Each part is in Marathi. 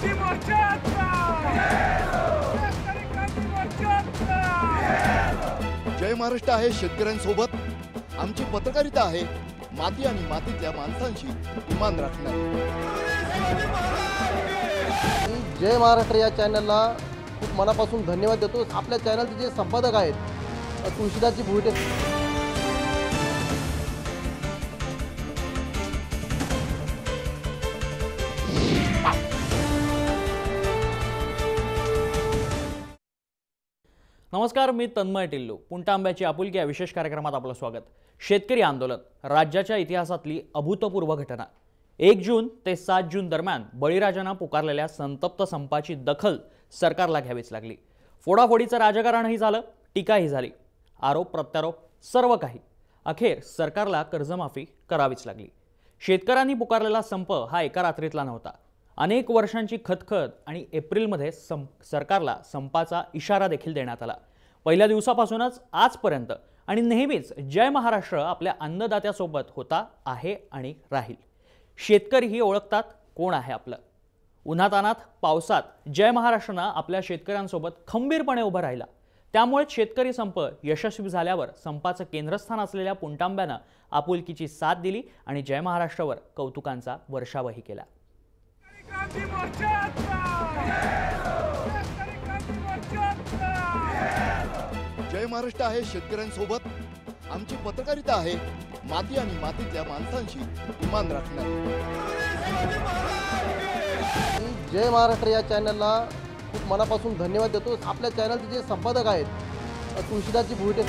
जय महाराष्ट्र आहे शेतकऱ्यांसोबत। आमची पत्रकारिता आहे माती आणि मातीतल्या माणसांशी इमान राखणारी। जय महाराष्ट्र या चॅनलला खूप मनापासून धन्यवाद देतो। आपल्या चॅनलचे जे संपादक आहेत तुळशीदासजी भोईटे, नमस्कार, मी तन्मय टिल्लू। पुंटांब्याची आपुलकी या विशेष कार्यक्रमात आपलं स्वागत। शेतकरी आंदोलन राज्याच्या इतिहासातली अभूतपूर्व घटना। 1 जून ते 7 जून दरम्यान बळीराजांना पुकारलेल्या संतप्त संपाची दखल सरकारला घ्यावीच लागली। फोडाफोडीचं राजकारणही झालं, टीकाही झाली, आरोप प्रत्यारोप सर्व काही। अखेर सरकारला कर्जमाफी करावीच लागली। शेतकऱ्यांनी पुकारलेला संप हा एका रात्रीतला नव्हता। अनेक वर्षांची खतखत आणि एप्रिलमध्ये सरकारला संपाचा इशारा देखील देण्यात आला। पहिल्या दिवसापासूनच आजपर्यंत आणि नेहमीच जय महाराष्ट्र आपल्या अन्नदात्यासोबत होता, आहे आणि राहील। शेतकरीही ओळखतात कोण आहे आपलं। उन्हातानात पावसात जय महाराष्ट्रानं आपल्या शेतकऱ्यांसोबत खंबीरपणे उभं राहिला। त्यामुळे शेतकरी संप यशस्वी झाल्यावर संपाचं केंद्रस्थान असलेल्या पुंटांब्यानं आपुलकीची साथ दिली आणि जय महाराष्ट्रावर कौतुकांचा वर्षावही केला। जय महाराष्ट्र आहे शेतकऱ्यांसोबत। आमची पत्रकारिता आहे माती आणि मातीतल्या माणसांशी इमान राखणारी। जय महाराष्ट्र या चॅनलला खूप मनापासून धन्यवाद देतो। आपल्या चॅनलचे जे संपादक आहेत तुळशीदासजी भोईटे,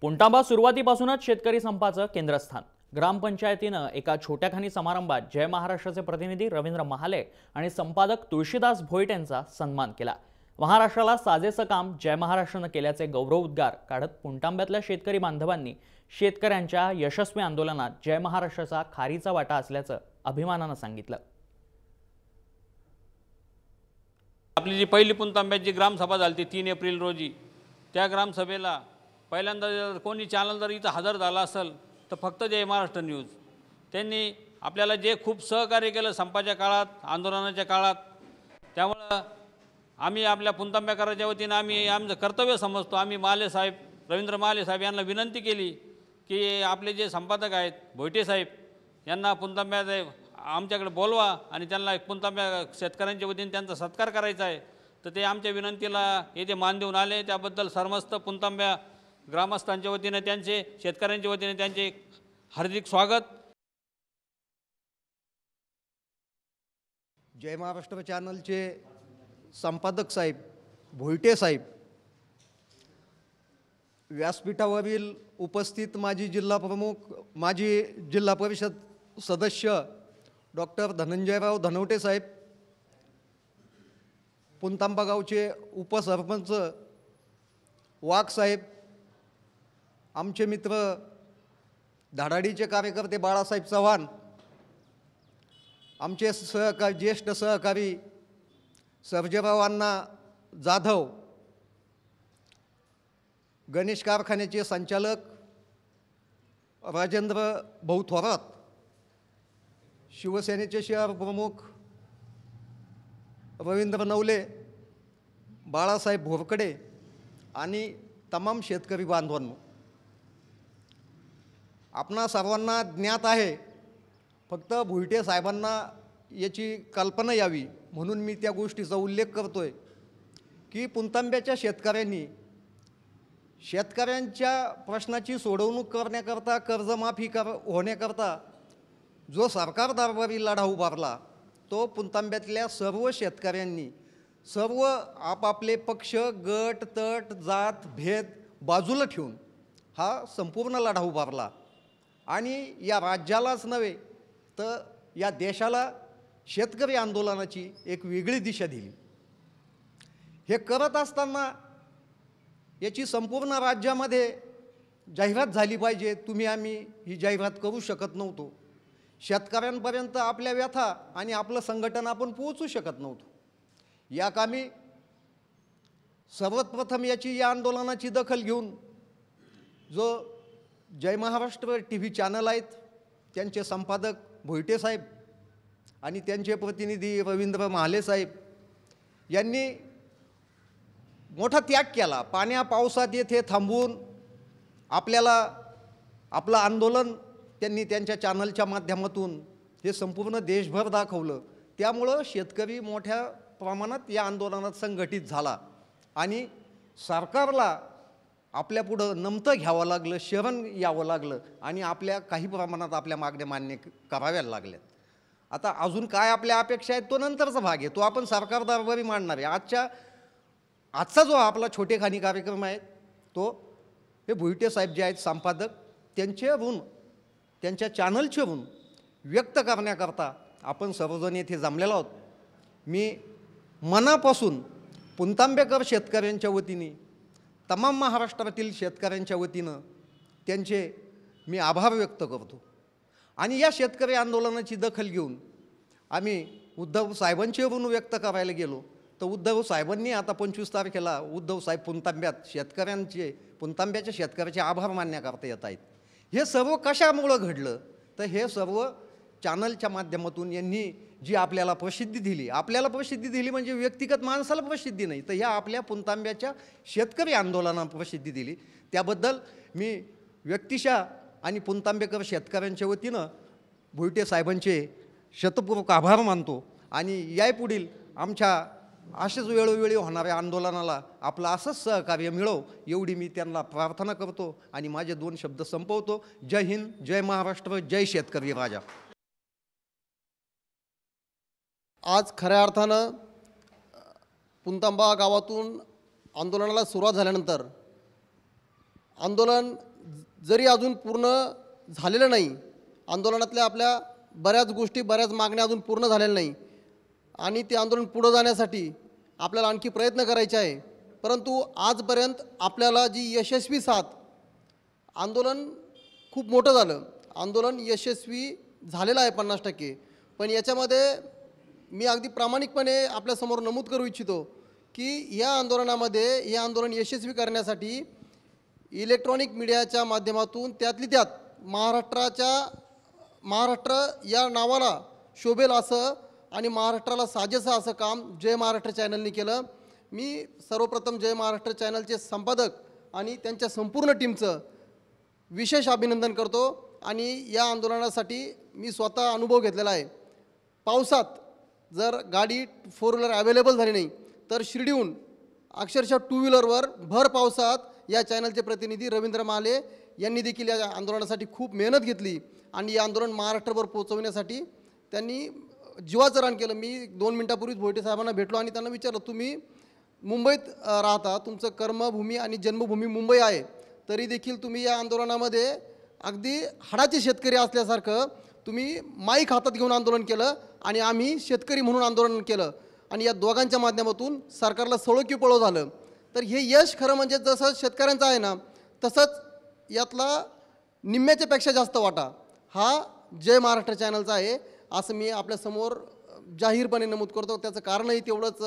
पुंटांबा सुरुवातीपासूनच शेतकरी संपाचं केंद्रस्थान। ग्रामपंचायतीनं एका छोट्याखानी समारंभात जय महाराष्ट्राचे प्रतिनिधी रवींद्र महाले आणि संपादक तुळशीदास भोईटेंचा सन्मान केला। महाराष्ट्राला साजेसं काम जय महाराष्ट्रानं केल्याचे गौरवोद्गार काढत पुंटांब्यातल्या शेतकरी बांधवांनी शेतकऱ्यांच्या यशस्वी आंदोलनात जय महाराष्ट्राचा खारीचा वाटा असल्याचं अभिमानानं सांगितलं। आपली जी पहिली पुंटांब्याची ग्रामसभा झाली 3 एप्रिल रोजी, त्या ग्रामसभेला पहिल्यांदा जर कोणी चॅनल जर इथं हजर झाला असेल तर फक्त जय महाराष्ट्र न्यूज। त्यांनी आपल्याला जे खूप सहकार्य केलं संपाच्या काळात, आंदोलनाच्या काळात, त्यामुळं आम्ही आपल्या पुंटांब्याकरांच्या वतीनं आम्ही आमचं कर्तव्य समजतो। आम्ही माले साहेब, रवींद्र महाले साहेब यांना विनंती केली की आपले जे संपादक आहेत भोईटे साहेब यांना पुंटांब्यात आमच्याकडे बोलवा आणि त्यांना पुंटांब्या शेतकऱ्यांच्या वतीने त्यांचा सत्कार करायचा आहे। तर ते आमच्या विनंतीला येथे मान देऊन आले। त्याबद्दल समस्त पुंटांब्या ग्रामस्थांच्या वतीने, त्यांचे शेतकऱ्यांच्या वतीने त्यांचे हार्दिक स्वागत। जय महाराष्ट्र चॅनलचे संपादक साहेब भोईटे साहेब, व्यासपीठावरील उपस्थित माजी जिल्हा प्रमुख, माजी जिल्हा परिषद सदस्य डॉक्टर धनंजयराव धनवटे साहेब, पुंटांबा गावचे उपसरपंच वाघ साहेब, आमचे मित्र धाडाडीचे कार्यकर्ते बाळासाहेब चव्हाण, आमचे ज्येष्ठ सहकारी सर्जेराव अण्णा जाधव, गणेश कारखान्याचे संचालक राजेंद्र भाऊ थोरात, शिवसेनेचे शहर प्रमुख रवींद्र नवले, बाळासाहेब भोरकडे आणि तमाम शेतकरी बांधवांनो, आपणा सर्वांना ज्ञात आहे, फक्त भोईटे साहेबांना याची कल्पना यावी म्हणून मी त्या गोष्टीचा उल्लेख करतोय की पुंटांब्याच्या शेतकऱ्यांनी शेतकऱ्यांच्या प्रश्नाची सोडवणूक करण्याकरता, कर्जमाफी होण्याकरता जो सरकार दरबारी लढा उभारला, तो पुंटांब्यातल्या सर्व शेतकऱ्यांनी सर्व आपापले पक्ष, गट, तट, जात, भेद बाजूला ठेवून हा संपूर्ण लढा उभारला आणि या राज्यालाच नव्हे तर या देशाला शेतकरी आंदोलनाची एक वेगळी दिशा दिली। हे करत असताना याची संपूर्ण राज्यामध्ये जाहिरात झाली पाहिजे। तुम्ही आम्ही ही जाहिरात करू शकत नव्हतो। शेतकऱ्यांपर्यंत आपल्या व्यथा आणि आपलं संघटन आपण पोहोचू शकत नव्हतो। या कामी सर्वात प्रथम या आंदोलनाची दखल घेऊन जो जय महाराष्ट्र TV चॅनल आहेत त्यांचे संपादक भोईटे साहेब आणि त्यांचे प्रतिनिधी रवींद्र महाले साहेब यांनी मोठा त्याग केला. पाण्या पावसात येथे थांबून आपल्याला आपलं आंदोलन त्यांनी त्यांच्या चॅनलच्या माध्यमातून हे संपूर्ण देशभर दाखवलं. त्यामुळं शेतकरी मोठ्या प्रमाणात या आंदोलनात संघटित झाला आणि सरकारला आपल्यापुढं नमतं घ्यावं लागलं, शरण यावं लागलं आणि आपल्या काही प्रमाणात आपल्या मागण्या मान्य कराव्या लागल्यात. आता अजून काय आपल्या अपेक्षा आहेत तो नंतरचा भाग आहे, तो आपण सरकार दरबारी मांडणार आहे. आजचा जो आपला छोटेखानी कार्यक्रम आहे तो हे भुईटे साहेब जे आहेत संपादक त्यांचे ऋण त्यांच्या चॅनलचे ऋण व्यक्त करण्याकरता आपण सर्वजण येथे जमलेलो आहोत. मी मनापासून पुणतांबेकर शेतकऱ्यांच्या वतीने तमाम महाराष्ट्रातील शेतकऱ्यांच्या वतीनं त्यांचे मी आभार व्यक्त करतो. आणि या शेतकरी आंदोलनाची दखल घेऊन आम्ही उद्धव साहेबांचे ऋण व्यक्त करायला गेलो तर उद्धव साहेबांनी आता 25 तारखेला उद्धव साहेब पुणतांब्याच्या शेतकऱ्याचे आभार मानण्याकरता येत आहेत. हे सर्व कशामुळं घडलं तर हे सर्व चॅनलच्या माध्यमातून यांनी जी आपल्याला प्रसिद्धी दिली म्हणजे व्यक्तिगत माणसाला प्रसिद्धी नाही तर ह्या आपल्या पुणतांब्याच्या शेतकरी आंदोलनाला प्रसिद्धी दिली. त्याबद्दल मी व्यक्तिशः आणि पुणतांबेकर शेतकऱ्यांच्या वतीनं भुईटे साहेबांचे शतपूर्वक आभार मानतो आणि यापुढील आमच्या असेच वेळोवेळी होणाऱ्या आंदोलनाला आपलं असंच सहकार्य मिळो एवढी मी त्यांना प्रार्थना करतो आणि माझे 2 शब्द संपवतो. जय हिंद, जय महाराष्ट्र, जय शेतकरी राजा. आज खऱ्या अर्थानं पुणतांबा गावातून आंदोलनाला सुरुवात झाल्यानंतर आंदोलन जरी अजून पूर्ण झालेलं नाही, आंदोलनातल्या आपल्या बऱ्याच गोष्टी बऱ्याच मागण्या अजून पूर्ण झालेल्या नाही आणि ते आंदोलन पुढं जाण्यासाठी आपल्याला आणखी प्रयत्न करायचे आहे. परंतु आजपर्यंत आपल्याला जी यशस्वी साथ, आंदोलन खूप मोठं झालं, आंदोलन यशस्वी झालेलं आहे 50%. पण याच्यामध्ये मी अगदी प्रामाणिकपणे आपल्यासमोर नमूद करू इच्छितो की या आंदोलनामध्ये हे आंदोलन यशस्वी करण्यासाठी इलेक्ट्रॉनिक मीडियाच्या माध्यमातून त्यातली त्यात महाराष्ट्र या नावाला शोभेल असं आणि महाराष्ट्राला साजेसं असं काम जय महाराष्ट्र चॅनलने केलं. मी सर्वप्रथम जय महाराष्ट्र चॅनलचे संपादक आणि त्यांच्या संपूर्ण टीमचं विशेष अभिनंदन करतो आणि या आंदोलनासाठी मी स्वतः अनुभव घेतलेला आहे. पावसात जर गाडी 4 व्हीलर अवेलेबल झाली नाही तर शिर्डीहून अक्षरशः 2 व्हीलरवर भर पावसात या चॅनलचे प्रतिनिधी रवींद्र महाले यांनी देखील या आंदोलनासाठी खूप मेहनत घेतली आणि हे आंदोलन महाराष्ट्रभर पोहोचवण्यासाठी त्यांनी जीवाचं रान केलं. मी 2 मिनिटापूर्वीच भोईटे साहेबांना भेटलो आणि त्यांना विचारलं, तुम्ही मुंबईत राहता, तुमचं कर्मभूमी आणि जन्मभूमी मुंबई आहे, तरी देखील तुम्ही या आंदोलनामध्ये अगदी हाडाचे शेतकरी असल्यासारखं तुम्ही माईक हातात घेऊन आंदोलन केलं आणि आम्ही शेतकरी म्हणून आंदोलन केलं आणि या दोघांच्या माध्यमातून सरकारला सळो की पळो झालं. तर हे यश खरं म्हणजे जसं शेतकऱ्यांचं आहे ना तसंच यातला निम्म्याच्यापेक्षा जास्त वाटा हा जय महाराष्ट्र चॅनलचा आहे असं मी आपल्यासमोर जाहीरपणे नमूद करतो. त्याचं कारणही तेवढंच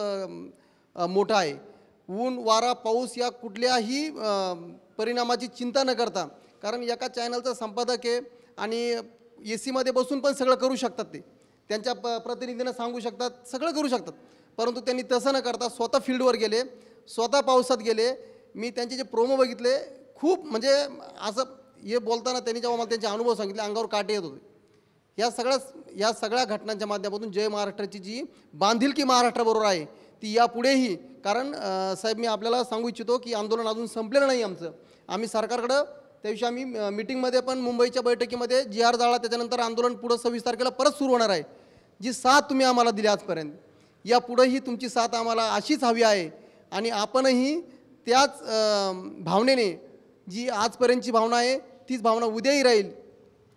मोठं आहे. ऊन वारा पाऊस या कुठल्याही परिणामाची चिंता न करता, कारण एका चॅनलचा संपादक आहे आणि AC मध्ये बसून पण सगळं करू शकतात, ते त्यांच्या प्रतिनिधींना सांगू शकतात, सगळं करू शकतात, परंतु त्यांनी तसं न करता स्वतः फील्डवर गेले, स्वतः पावसात गेले. मी त्यांचे जे प्रोमो बघितले खूप म्हणजे असं हे बोलताना त्यांनी जेव्हा मला त्यांचे अनुभव सांगितले अंगावर काटे येत होते. या सगळ्या घटनांच्या माध्यमातून जय महाराष्ट्राची जी बांधिलकी महाराष्ट्राबरोबर आहे ती यापुढेही, कारण साहेब मी आपल्याला सांगू इच्छितो की आंदोलन अजून संपलेलं नाही आमचं. आम्ही सरकारकडं त्याविषयी आम्ही मीटिंगमध्ये पण मुंबईच्या बैठकीमध्ये GR झाला, त्याच्यानंतर आंदोलन पुढं 26 तारखेला परत सुरू होणार आहे. जी साथ तुम्ही आम्हाला दिली आजपर्यंत यापुढेही तुमची साथ आम्हाला अशीच हवी आहे आणि आपणही त्याच भावनेने जी आजपर्यंतची भावना आहे तीच भावना उद्याही राहील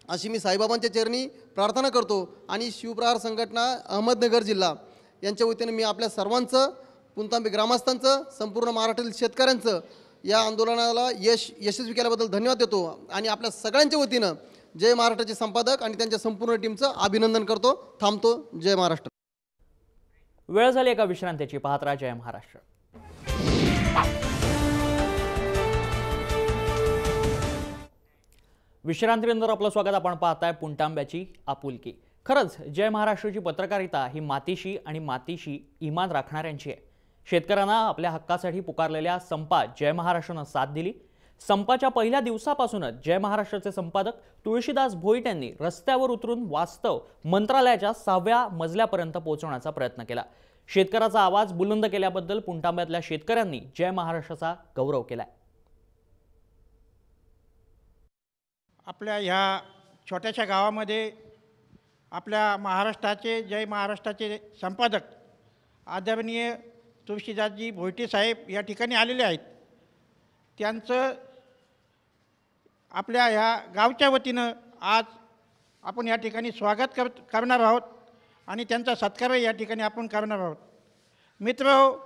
अशी मी साईबाबांच्या चरणी प्रार्थना करतो. आणि शिवप्रहार संघटना अहमदनगर जिल्हा यांच्या वतीने मी आपल्या सर्वांचं, पुणतांबे ग्रामस्थांचं, संपूर्ण महाराष्ट्रातील शेतकऱ्यांचं या आंदोलनाला यशस्वी केल्याबद्दल धन्यवाद देतो आणि आपल्या सगळ्यांच्या वतीनं जय महाराष्ट्राचे संपादक आणि त्यांच्या संपूर्ण टीमचं अभिनंदन करतो. थांबतो. जय महाराष्ट्र. वेळ झाली एका विश्रांतीची. पाहत राहा जय महाराष्ट्र. विश्रांतीनंतर आपलं स्वागत. आपण पाहताय पुणतांब्याची आपुलकी. खरंच जय महाराष्ट्राची पत्रकारिता ही मातीशी आणि मातीशी इमान राखणाऱ्यांची आहे. शेतकऱ्यांना आपल्या हक्कासाठी पुकारलेल्या संपात जय महाराष्ट्रानं साथ दिली. संपाच्या पहिल्या दिवसापासूनच जय महाराष्ट्राचे संपादक तुळशीदास भोईट यांनी रस्त्यावर उतरून वास्तव मंत्रालयाच्या 6व्या मजल्यापर्यंत पोहोचवण्याचा प्रयत्न केला. शेतकऱ्याचा आवाज बुलंद केल्याबद्दल पुणतांब्यातल्या शेतकऱ्यांनी जय महाराष्ट्राचा गौरव केलाय. आपल्या ह्या छोट्याशा गावामध्ये आपल्या महाराष्ट्राचे जय महाराष्ट्राचे संपादक आदरणीय तुळशीदासजी भोईटे साहेब या ठिकाणी आलेले आहेत. त्यांचं आपल्या ह्या गावच्या वतीनं आज आपण या ठिकाणी स्वागत करणार आहोत आणि त्यांचा सत्कारही या ठिकाणी आपण करणार आहोत. मित्रहो,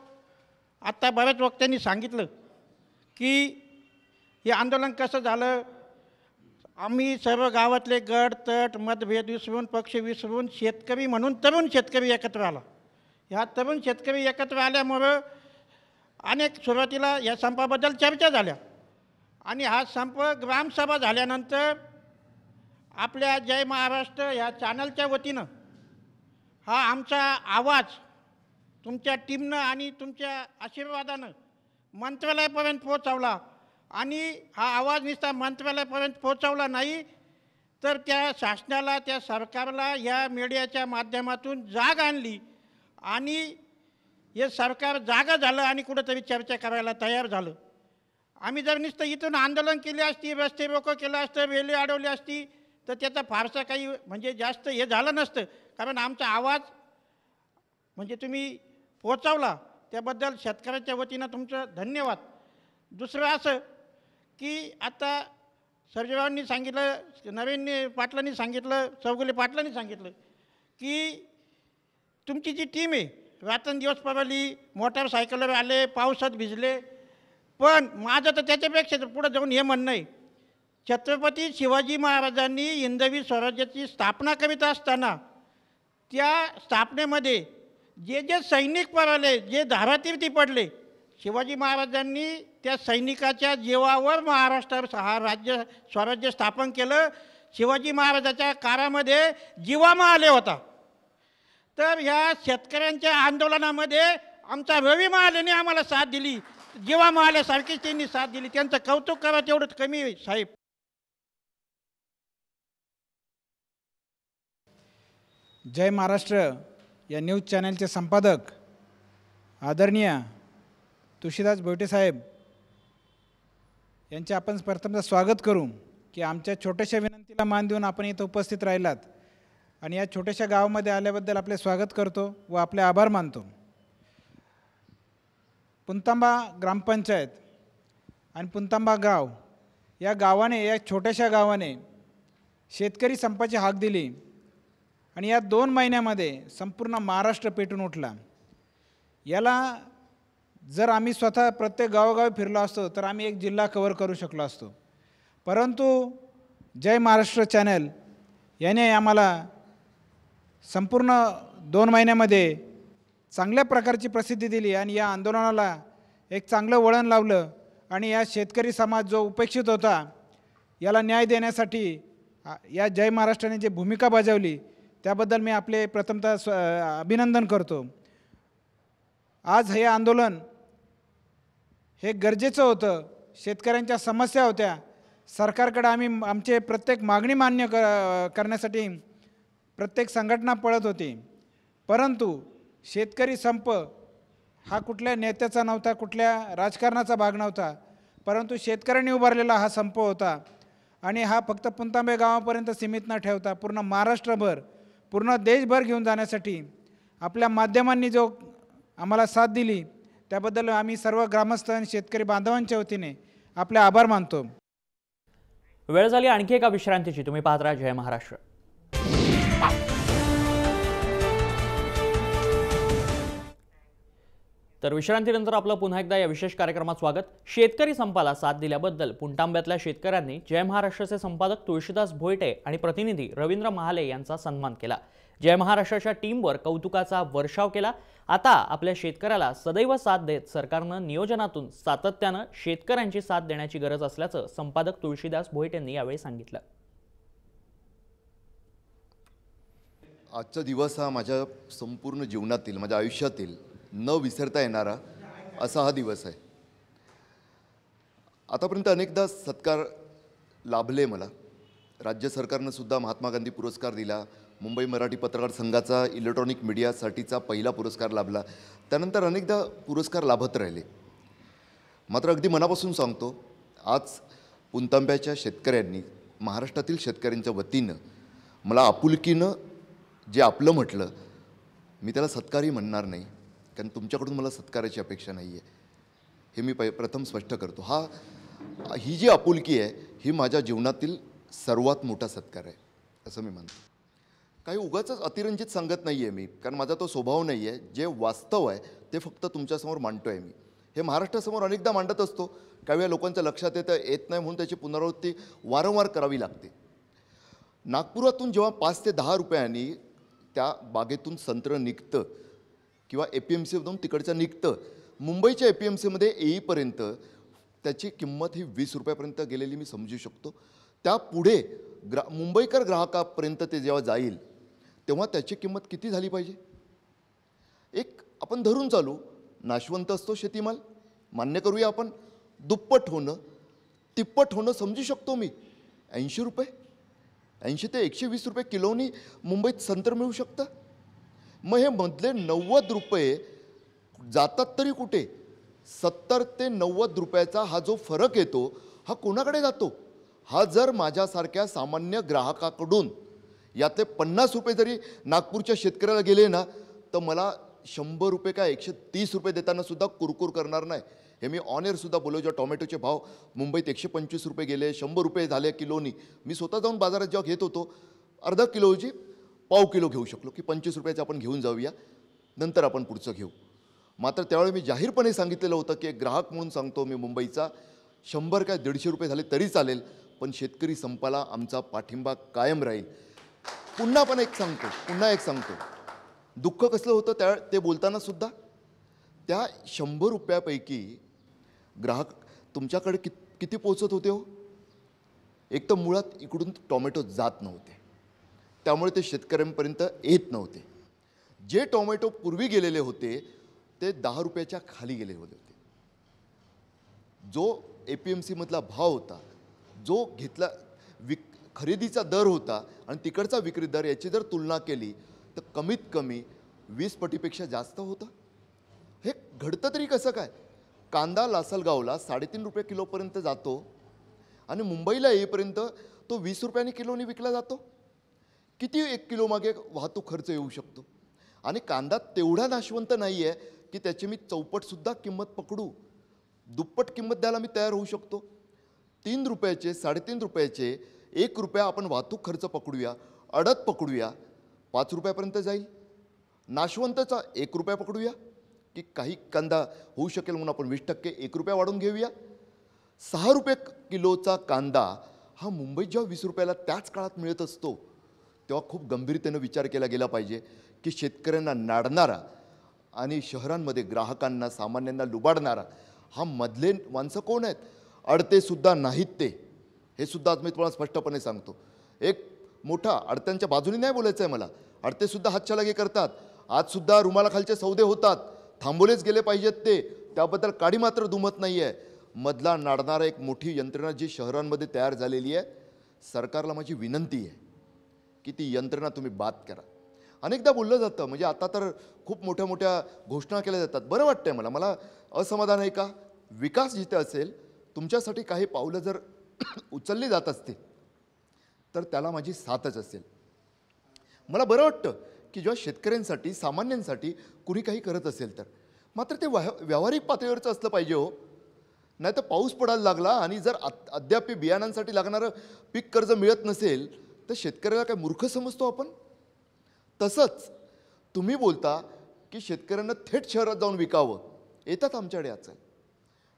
आत्ता बऱ्याच वक्त्यांनी सांगितलं की हे आंदोलन कसं झालं. आम्ही सर्व गावातले गट तट मतभेद विसरून पक्ष विसरून शेतकरी म्हणून तरुण शेतकरी एकत्र आला. ह्या तरुण शेतकरी एकत्र आल्यामुळं अनेक सुरुवातीला या संपाबद्दल चर्चा झाल्या आणि हा संप ग्रामसभा झाल्यानंतर आपल्या जय महाराष्ट्र ह्या चॅनलच्या वतीनं हा आमचा आवाज तुमच्या टीमनं आणि तुमच्या आशीर्वादानं मंत्रालयापर्यंत पोहोचवला. आणि हा आवाज नुसता मंत्रालयापर्यंत पोहोचवला नाही तर त्या शासनाला त्या सरकारला या मीडियाच्या माध्यमातून जाग आणली आणि हे सरकार जागा झालं आणि कुठंतरी चर्चा करायला तयार झालं. आम्ही जर नुसतं इथून आंदोलन केली असती, रस्ते रोको केलं असतं, रेल्वे अडवली असती तर त्याचा फारसा काही म्हणजे जास्त हे झालं नसतं. कारण आमचा आवाज म्हणजे तुम्ही पोहोचवला त्याबद्दल शेतकऱ्याच्या वतीनं तुमचं धन्यवाद. दुसरं असं की आता सर्जेरावांनी सांगितलं, नवीन पाटलांनी सांगितलं, चौगुले पाटलांनी सांगितलं की तुमची जी टीम आहे रात्रंदिवस पळाली, मोटारसायकलवर आले, पावसात भिजले. पण माझं तर त्याच्यापेक्षा पुढं जाऊन हे म्हणणं आहे, छत्रपती शिवाजी महाराजांनी हिंदवी स्वराज्याची स्थापना करीत असताना त्या स्थापनेमध्ये जे जे सैनिक पळाले, जे धारातीर्थी पडले, शिवाजी महाराजांनी त्या सैनिकाच्या जीवावर महाराष्ट्रावर हा राज्य स्वराज्य स्थापन केलं. शिवाजी महाराजाच्या काळामध्ये जिवामा आले होता. तर ह्या शेतकऱ्यांच्या आंदोलनामध्ये आमचा रवी महालेने आम्हाला साथ दिली, जिवामा आल्यासारखीच त्यांनी साथ दिली. त्यांचं कौतुक करा तेवढंच कमी आहे साहेब. जय महाराष्ट्र या न्यूज चॅनलचे संपादक आदरणीय तुळशीदास भोईटे साहेब यांचे आपण प्रथमतः स्वागत करू की आमच्या छोट्याशा विनंतीला मान देऊन आपण इथं उपस्थित राहिलात आणि या छोट्याशा गावामध्ये आल्याबद्दल आपले स्वागत करतो व आपले आभार मानतो. पुणतांबा ग्रामपंचायत आणि पुणतांबा गाव या गावाने, या छोट्याशा गावाने शेतकरी संपाची हाक दिली आणि या 2 महिन्यामध्ये संपूर्ण महाराष्ट्र पेटून उठला. याला जर आम्ही स्वतः प्रत्येक गावोगावी फिरलो असतो तर आम्ही एक जिल्हा कव्हर करू शकलो असतो. परंतु जय महाराष्ट्र चॅनल याने आम्हाला संपूर्ण 2 महिन्यामध्ये चांगल्या प्रकारची प्रसिद्धी दिली आणि या आंदोलनाला एक चांगलं वळण लावलं आणि या शेतकरी समाज जो उपेक्षित होता याला न्याय देण्यासाठी या जय महाराष्ट्राने जी भूमिका बजावली त्याबद्दल मी आपले प्रथमतः अभिनंदन करतो. आज हे आंदोलन हे गरजेचं होतं. शेतकऱ्यांच्या समस्या होत्या. सरकारकडे आम्ही आमचे प्रत्येक मागणी मान्य करण्यासाठी प्रत्येक संघटना पळत होती. परंतु शेतकरी संप हा कुठल्या नेत्याचा नव्हता, कुठल्या राजकारणाचा भाग नव्हता, परंतु शेतकऱ्यांनी उभारलेला हा संप होता आणि हा फक्त पुणतांबे गावापर्यंत सीमित न ठेवता पूर्ण महाराष्ट्रभर, पूर्ण देशभर घेऊन जाण्यासाठी आपल्या माध्यमांनी जो आम्हाला साथ दिली त्याबद्दल आम्ही सर्व ग्रामस्थ आणि शेतकरी बांधवांच्या वतीने आपले आभार मानतो. वेळ झाली आणखी एका विश्रांतीची. तुम्ही पाहत राहा जय महाराष्ट्र. तर विश्रांतीनंतर आपलं पुन्हा एकदा या विशेष कार्यक्रमात स्वागत. शेतकरी संपाला साथ दिल्याबद्दल पुणतांब्यातल्या शेतकऱ्यांनी जय महाराष्ट्राचे संपादक तुळशीदास भोईटे आणि प्रतिनिधी रवींद्र महाले यांचा सन्मान केला. जय महाराष्ट्राच्या टीमवर कौतुकाचा वर्षाव केला. आता आपल्या शेतकऱ्याला सदैव साथ देत सरकारनं नियोजनातून सातत्यानं शेतकऱ्यांची साथ देण्याची गरज असल्याचं संपादक तुळशीदास भोईट यांनी यावेळी सांगितलं. आजचा दिवस हा माझ्या संपूर्ण जीवनातील, माझ्या आयुष्यातील न विसरता येणारा असा हा दिवस आहे. आतापर्यंत अनेकदा सत्कार लाभले मला. राज्य सरकारनं सुद्धा महात्मा गांधी पुरस्कार दिला. मुंबई मराठी पत्रकार संघाचा इलेक्ट्रॉनिक मीडियासाठीचा पहिला पुरस्कार लाभला. त्यानंतर अनेकदा पुरस्कार लाभत राहिले. मात्र अगदी मनापासून सांगतो, आज पुणतांब्याच्या शेतकऱ्यांनी, महाराष्ट्रातील शेतकऱ्यांच्या वतीनं मला आपुलकीनं जे आपलं म्हटलं, मी त्याला सत्कारही म्हणणार नाही, कारण तुमच्याकडून मला सत्काराची अपेक्षा नाही आहे. हे मी प्रथम स्पष्ट करतो. ही जी आपुलकी आहे ही माझ्या जीवनातील सर्वात मोठा सत्कार आहे असं मी मानतो. काही उगाच अतिरंजित सांगत नाही आहे मी, कारण माझा तो स्वभाव नाही आहे. जे वास्तव आहे ते फक्त तुमच्यासमोर मांडतो आहे मी. हे महाराष्ट्रासमोर अनेकदा मांडत असतो. काही वेळा लोकांच्या लक्षात येत नाही म्हणून त्याची पुनरावृत्ती वारंवार करावी लागते. नागपुरातून जेव्हा 5 ते 10 रुपयांनी त्या बागेतून संत्र निघतं किंवा APMCमधून तिकडचं निघतं, मुंबईच्या APMCमध्ये येईपर्यंत त्याची किंमत ही 20 रुपयापर्यंत गेलेली मी समजू शकतो. त्यापुढे मुंबईकर ग्राहकापर्यंत ते जेव्हा जाईल तेव्हा त्याची किंमत किती झाली पाहिजे? एक आपण धरून चालू, नाशवंत असतो शेतीमाल, मान्य करूया आपण. दुप्पट होणं, तिप्पट होणं समजू शकतो मी. 80 रुपये, 80 ते 120 रुपये किलोनी मुंबईत संत्र मिळू शकतं. मग हे मधले 90 रुपये जातात तरी कुठे? 70 ते 90 रुपयाचा हा जो फरक येतो हा कोणाकडे जातो? हा जर माझ्यासारख्या सामान्य ग्राहकाकडून यातले 50 रुपये जरी नागपूरच्या शेतकऱ्याला गेले ना, तर मला 100 रुपये का 130 रुपये देताना सुद्धा कुरकुर करणार नाही. हे मी ऑन एअरसुद्धा बोललो. जेव्हा टोमॅटोचे भाव मुंबईत 125 रुपये गेले, 100 रुपये झाले किलोनी, मी स्वतः जाऊन बाजारात जेव्हा घेत होतो, अर्धा किलोची पाव किलो घेऊ शकलो की 25 रुपयाचं आपण घेऊन जाऊया, नंतर आपण पुढचं घेऊ. मात्र त्यावेळी मी जाहीरपणे सांगितलेलं होतं की एक ग्राहक म्हणून सांगतो मी मुंबईचा, 100 काय 150 रुपये झाले तरी चालेल, पण शेतकरी संपाला आमचा पाठिंबा कायम राहील. पुन्हा एक सांगतो, दुःख कसलं होतं ते बोलताना सुद्धा. त्या 100 रुपयापैकी ग्राहक तुमच्याकडे किती पोचत होते हो? एक तर मुळात इकडून टोमॅटो जात नव्हते, त्यामुळे ते शेतकऱ्यांपर्यंत येत नव्हते. जे टोमॅटो पूर्वी गेलेले होते ते 10 रुपयाच्या खाली गेले होते. जो APMCमधला भाव होता, जो घेतला खरेदीचा दर होता आणि तिकडचा विक्री दर याची जर तुलना केली तर कमीत कमी 20 पटीपेक्षा जास्त होतं. हे घडतं तरी कसं काय? कांदा लासलगावला 3.5 रुपये किलोपर्यंत जातो आणि मुंबईला येईपर्यंत तो 20 रुपयांनी किलोनी विकला जातो. किती 1 किलो मागे वाहतूक खर्च येऊ शकतो? आणि कांदा तेवढा नाशवंत नाही आहे की त्याची मी चौपटसुद्धा किंमत पकडू, दुप्पट किंमत द्यायला मी तयार होऊ शकतो. 3 रुपयाचे, 3.5 रुपयाचे, 1 रुपया आपण वाहतूक खर्च पकडूया, अडत पकडूया, 5 रुपयापर्यंत जाईल. नाशवंतचा 1 रुपया पकडूया की काही कांदा होऊ शकेल म्हणून आपण 20% 1 रुपया वाढवून घेऊया. 6 रुपये किलोचा कांदा हा मुंबईत जेव्हा 20 रुपयाला त्याच काळात मिळत असतो तेव्हा खूप गंभीरतेनं विचार केला गेला पाहिजे की शेतकऱ्यांना नाडणारा आणि शहरांमध्ये ग्राहकांना, सामान्यांना लुबाडणारा हा मधले माणसं कोण आहेत? अडतेसुद्धा नाहीत ते. हे सुद्धा आज मी तुम्हाला स्पष्टपणे सांगतो. एक मोठा अडत्यांच्या बाजूने नाही बोलायचं आहे मला. अडतेसुद्धा हातचलागी करतात. आजसुद्धा रुमालाखालचे सौदे होतात, थांबवलेच गेले पाहिजेत ते, त्याबद्दल काडी मात्र दुमत नाही आहे. मधला नाडणारा एक मोठी यंत्रणा जी शहरांमध्ये तयार झालेली आहे. सरकारला माझी विनंती आहे की ती यंत्रणा तुम्ही बाद करा. अनेकदा बोललं जातं, म्हणजे आता तर खूप मोठ्या मोठ्या घोषणा केल्या जातात. बरं वाटतंय मला असमाधान आहे का? विकास जिथे असेल, तुमच्यासाठी काही पावलं जर उचलली जात असतील तर त्याला माझी साथच असेल. मला बरं वाटतं की जेव्हा शेतकऱ्यांसाठी, सामान्यांसाठी कुणी काही करत असेल तर, मात्र ते व्यावहारिक पातळीवरचं असलं पाहिजे हो. नाही तर पाऊस पडायला लागला आणि जर अद्याप बियाणांसाठी लागणारं पीक कर्ज मिळत नसेल तर शेतकऱ्याला काय मूर्ख समजतो आपण? तसंच तुम्ही बोलता की शेतकऱ्यांना थेट शहरात जाऊन विकावं. येतात आमच्याकडे आजकाल.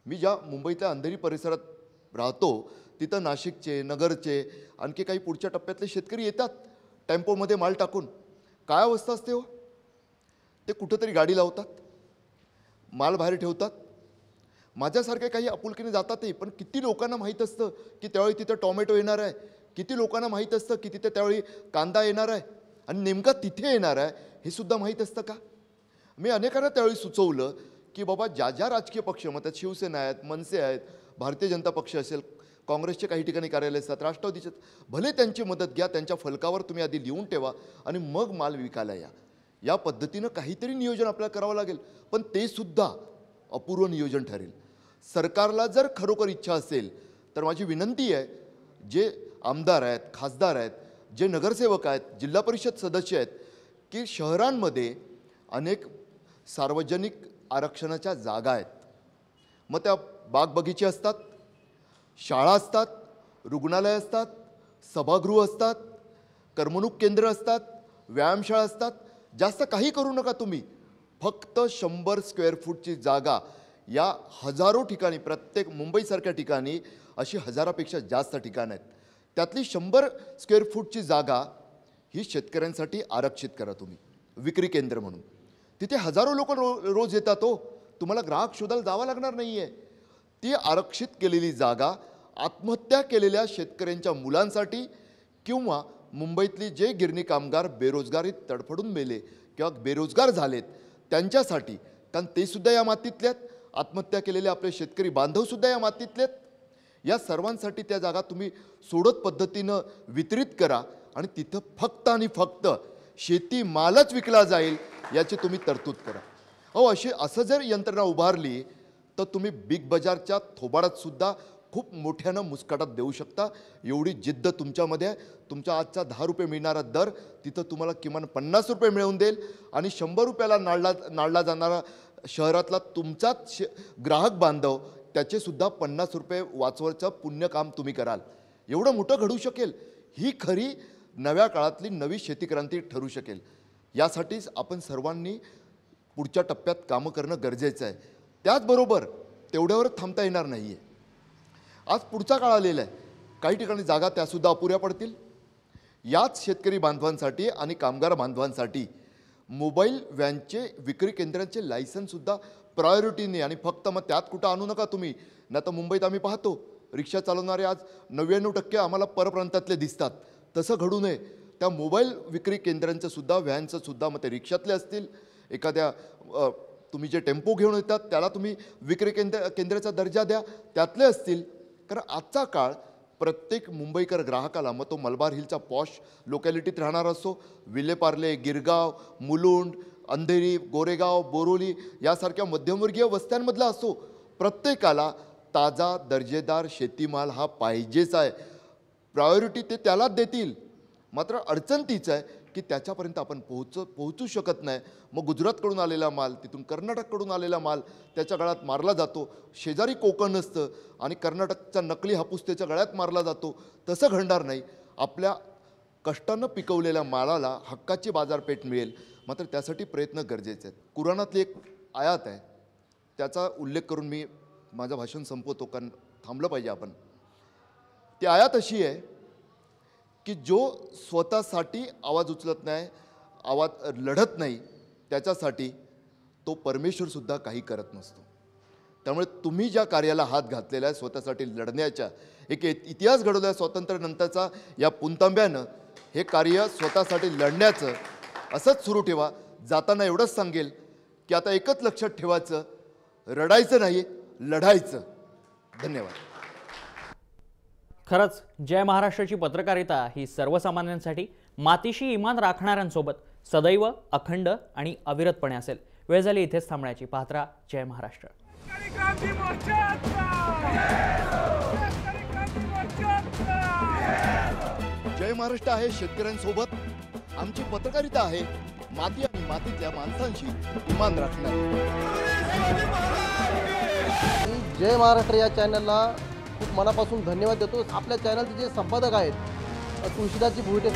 मी ज्या मुंबईतल्या अंधेरी परिसरात राहतो तिथं नाशिकचे, नगरचे, आणखी काही पुढच्या टप्प्यातले शेतकरी येतात टेम्पोमध्ये माल टाकून. काय अवस्था असते हो? ते कुठंतरी गाडी लावतात, माल बाहेर ठेवतात. माझ्यासारखे काही आपुलकीने जातातही, पण किती लोकांना माहीत असतं की त्यावेळी तिथं टॉमॅटो येणार आहे, किती लोकांना माहीत असतं की तिथे त्यावेळी कांदा येणार आहे आणि नेमका तिथे येणार आहे हे सुद्धा माहीत असतं का? मी अनेकांना त्यावेळी सुचवलं की बाबा ज्या ज्या राजकीय पक्ष, मग त्यात शिवसेना आहेत, मनसे आहेत, भारतीय जनता पक्ष असेल, काँग्रेसचे काही ठिकाणी कार्यालय असतात, राष्ट्रवादीचे, भले त्यांची मदत घ्या, त्यांच्या फलकावर तुम्ही आधी लिहून ठेवा आणि मग माल विकायला या. या पद्धतीनं काहीतरी नियोजन आपल्याला करावं लागेल, पण ते सुद्धा अपूर्व नियोजन ठरेल. सरकारला जर खरोखर इच्छा असेल तर माझी विनंती आहे, जे आमदार आहेत, खासदार आहेत, जे नगरसेवक आहेत, जिल्हा परिषद सदस्य आहेत, की शहरांमध्ये अनेक सार्वजनिक आरक्षणाच्या जागा आहेत. मग त्या बागबगीचे असतात, शाळा असतात, रुग्णालय असतात, सभागृह असतात, करमणूक केंद्र असतात, व्यायामशाळा असतात. जास्त काही करू नका तुम्ही. फक्त 100 स्क्वेअर फूटची जागा या हजारो ठिकाणी, प्रत्येक मुंबईसारख्या ठिकाणी अशी हजारापेक्षा जास्त ठिकाणं आहेत. त्यातली 100 स्क्वेअर फूटची जागा ही शेतकऱ्यांसाठी आरक्षित करा तुम्ही, विक्री केंद्र म्हणून. तिथे हजारो लोक रोज येतात हो, तुम्हाला ग्राहक शोधायला जावं लागणार नाही आहे. ती आरक्षित केलेली जागा आत्महत्या केलेल्या शेतकऱ्यांच्या मुलांसाठी किंवा मुंबईतली जे गिरणी कामगार बेरोजगारीत तडफडून मेले किंवा बेरोजगार झालेत त्यांच्यासाठी, कारण ते सुद्धा या मातीतले आहेत, आत्महत्या केलेले आपले शेतकरी बांधवसुद्धा या मातीतले आहेत. या सर्वांसाठी त्या जागा तुम्ही सोडत पद्धतीनं वितरित करा आणि तिथं फक्त आणि फक्त शेतीमालच विकला जाईल याची तुम्ही तरतूद करा. असं जर यंत्रणा उभारली तर तुम्ही बिग बाजारच्या थोबाडातसुद्धा खूप मोठ्यानं मुस्काटात देऊ शकता. एवढी जिद्द तुमच्यामध्ये आहे. तुमचा आजचा 10 रुपये मिळणारा दर तिथं तुम्हाला किमान 50 रुपये मिळवून देईल आणि 100 रुपयाला नाडला जाणारा शहरातला तुमचाच ग्राहक बांधव त्याचेसुद्धा 50 रुपये वाचवायचं पुण्यकाम तुम्ही कराल. एवढं मोठं घडू शकेल. ही खरी नव्या काळातली नवी शेतीक्रांती ठरू शकेल. यासाठीच आपण सर्वांनी पुढच्या टप्प्यात कामं करणं गरजेचं आहे. त्याचबरोबर तेवढ्यावर थांबता येणार नाही आहे. आज पुढचा काळ आलेला आहे. काही ठिकाणी जागा त्यासुद्धा अपुऱ्या पडतील. याच शेतकरी बांधवांसाठी आणि कामगार बांधवांसाठी मोबाईल व्हॅनचे विक्री केंद्रांचे लायसन्ससुद्धा प्रायोरिटीने, आणि फक्त मग त्यात कुठं आणू नका तुम्ही. नाही तर मुंबईत आम्ही पाहतो रिक्षा चालवणारे आज 99% आम्हाला परप्रांतातले दिसतात. तसं घडू नये. त्या मोबाईल विक्री केंद्रांचं सुद्धा, व्हॅनचं सुद्धा, मग ते रिक्षातले असतील, एखाद्या तुम्ही जे टेम्पो घेऊन येतात त्याला तुम्ही विक्री केंद्राचा दर्जा द्या, त्यातले असतील. कारण आजचा काळ प्रत्येक मुंबईकर ग्राहकाला, मग तो मलबार हिलचा पॉश लोकॅलिटीत राहणारा असो, विलेपार्ले, गिरगाव, मुलुंड, अंधेरी, गोरेगाव, बोरोली यासारख्या मध्यमवर्गीय वस्त्यांमधला असो, प्रत्येकाला ताजा दर्जेदार शेतीमाल हा पाहिजेच आहे. प्रायोरिटी ते त्यालाच देतील. मात्र अडचण तीच आहे की त्याच्यापर्यंत आपण पोहोचू शकत नाही. मग गुजरातकडून आलेला माल, तिथून कर्नाटककडून आलेला माल त्याच्या गळ्यात मारला जातो. शेजारी कोकण नसतं आणि कर्नाटकचा नकली हापूस त्याच्या गळ्यात मारला जातो. तसं घडणार नाही. आपल्या कष्टानं पिकवलेल्या मालाला हक्काची बाजारपेठ मिळेल. मात्र त्यासाठी प्रयत्न गरजेचे आहेत. कुराणातली एक आयात आहे, त्याचा उल्लेख करून मी माझं भाषण संपवतो, कारण थांबलं पाहिजे आपण. ती आयात अशी आहे की जो स्वतःसाठी आवाज उचलत नाही, आवाज लढत नाही, त्याच्यासाठी तो परमेश्वरसुद्धा काही करत नसतो. त्यामुळे तुम्ही ज्या कार्याला हात घातलेला आहे स्वतःसाठी लढण्याच्या, एक इतिहास घडवला आहे स्वातंत्र्यानंतरचा या पुणतांब्यानं, हे कार्य स्वतःसाठी लढण्याचं असंच सुरू ठेवा. जाताना एवढंच सांगेल की आता एकच लक्षात ठेवायचं, रडायचं नाही, लढायचं. धन्यवाद. खरंच जय महाराष्ट्राची पत्रकारिता ही सर्वसामान्यांसाठी मातीशी इमान राखणाऱ्यांसोबत सदैव अखंड आणि अविरतपणे असेल. वेळ झाली इथेच थांबण्याची. पाहत राहा जय महाराष्ट्र. जय महाराष्ट्र आहे शेतकऱ्यांसोबत. आमची पत्रकारिता आहे माती आणि मातीतल्या माणसांशी इमान राखणार. जय महाराष्ट्र या चॅनलला खूप मनापासून धन्यवाद देतो. आपल्या चॅनलचे जे संपादक आहेत तुळशीदासजी भुईटे